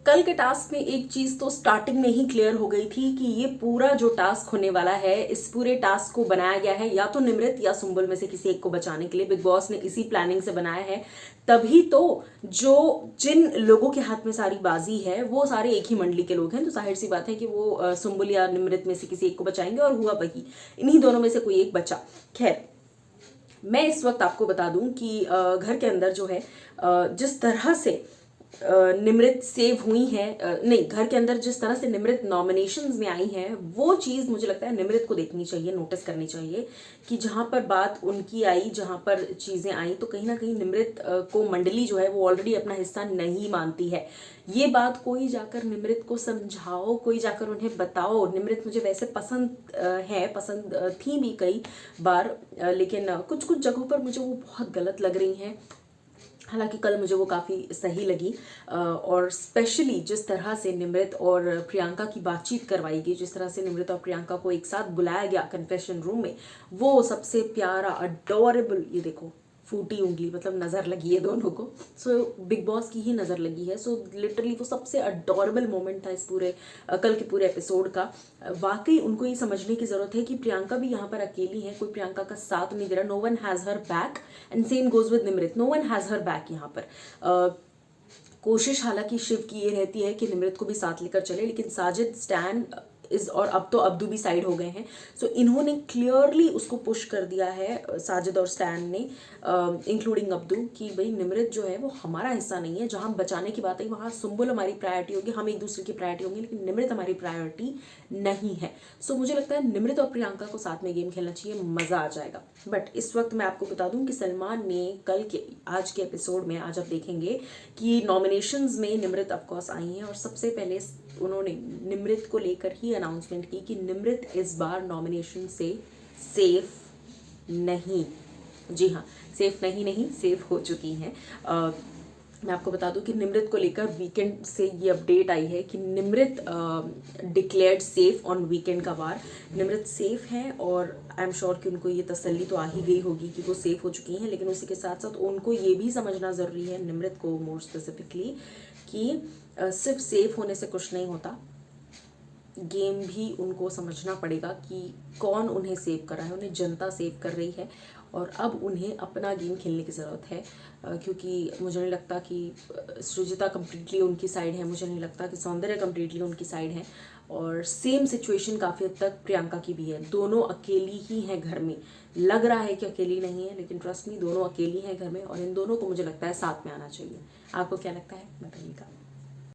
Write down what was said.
कल के टास्क में एक चीज तो स्टार्टिंग में ही क्लियर हो गई थी कि ये पूरा जो टास्क होने वाला है, इस पूरे टास्क को बनाया गया है या तो निमृत या सुंबुल में से किसी एक को बचाने के लिए। बिग बॉस ने इसी प्लानिंग से बनाया है। तभी तो जो जिन लोगों के हाथ में सारी बाजी है वो सारे एक ही मंडली के लोग हैं, तो जाहिर सी बात है कि वो सुंबुल या निमृत में से किसी एक को बचाएंगे, और हुआ वही, इन्हीं दोनों में से कोई एक बचा। खैर, मैं इस वक्त आपको बता दूं कि घर के अंदर जो है, जिस तरह से निमृत सेव हुई है, नहीं, घर के अंदर जिस तरह से निमृत नॉमिनेशंस में आई है, वो चीज़ मुझे लगता है निमृत को देखनी चाहिए, नोटिस करनी चाहिए कि जहां पर बात उनकी आई, जहां पर चीज़ें आई, तो कहीं ना कहीं निमृत को मंडली जो है वो ऑलरेडी अपना हिस्सा नहीं मानती है। ये बात कोई जाकर निमृत को समझाओ, कोई जाकर उन्हें बताओ। निमृत मुझे वैसे पसंद है, पसंद थी भी कई बार, लेकिन कुछ कुछ जगहों पर मुझे वो बहुत गलत लग रही हैं। हालांकि कल मुझे वो काफ़ी सही लगी, और स्पेशली जिस तरह से निमृत और प्रियंका की बातचीत करवाई गई, जिस तरह से निमृत और प्रियंका को एक साथ बुलाया गया कन्फेशन रूम में, वो सबसे प्यारा, अडोरेबल, ये देखो फूटी उंगली, मतलब नज़र लगी है दोनों को। सो बिग बॉस की ही नज़र लगी है। सो लिटरली वो सबसे अडोरेबल मोमेंट था इस पूरे कल के पूरे एपिसोड का। वाकई उनको ये समझने की ज़रूरत है कि प्रियंका भी यहाँ पर अकेली है, कोई प्रियंका का साथ नहीं दे रहा। No one has her back, and same goes with Nimrat, no one has her back यहाँ पर। कोशिश हालांकि शिव की ये रहती है कि निमृत को भी साथ लेकर चले, लेकिन साजिद, स्टैन इज, और अब तो अब्दू भी साइड हो गए हैं। सो इन्होंने क्लियरली उसको पुश कर दिया है, साजिद और स्टैन ने, इंक्लूडिंग अब्दू, कि भाई निमृत जो है वो हमारा हिस्सा नहीं है। जहां बचाने की बात है वहां सुंबुल हमारी प्रायोरिटी होगी, हम एक दूसरे की प्रायोरिटी होंगे, लेकिन निमृत हमारी प्रायोरिटी नहीं है। सो मुझे लगता है निमृत और प्रियंका को साथ में गेम खेलना चाहिए, मजा आ जाएगा। बट इस वक्त मैं आपको बता दूं कि सलमान ने आज के एपिसोड में, आज आप देखेंगे कि नॉमिनेशंस में निमृत ऑफकोर्स आई हैं, और सबसे पहले उन्होंने निमृत को लेकर ही अनाउंसमेंट की कि निमृत इस बार नॉमिनेशन से सेफ नहीं, जी हाँ, सेफ नहीं सेफ हो चुकी हैं। मैं आपको बता दूं कि निमृत को लेकर वीकेंड से ये अपडेट आई है कि Nimrit declared safe on weekend का वार। निमृत सेफ हैं, और आई एम श्योर कि उनको ये तसल्ली तो आ ही गई होगी कि वो सेफ हो चुकी हैं, लेकिन उसी के साथ साथ उनको ये भी समझना ज़रूरी है, निमृत को मोर स्पेसिफिकली, कि सिर्फ सेफ होने से कुछ नहीं होता। गेम भी उनको समझना पड़ेगा कि कौन उन्हें सेव कर रहा है, उन्हें जनता सेव कर रही है, और अब उन्हें अपना गेम खेलने की ज़रूरत है। क्योंकि मुझे नहीं लगता कि सृजिता कम्प्लीटली उनकी साइड है, मुझे नहीं लगता कि सौंदर्य कम्प्लीटली उनकी साइड है, और सेम सिचुएशन काफ़ी हद तक प्रियंका की भी है। दोनों अकेली ही हैं घर में, लग रहा है कि अकेली नहीं है, लेकिन ट्रस्ट मी, दोनों अकेली हैं घर में, और इन दोनों को मुझे लगता है साथ में आना चाहिए। आपको क्या लगता है, बताइएगा।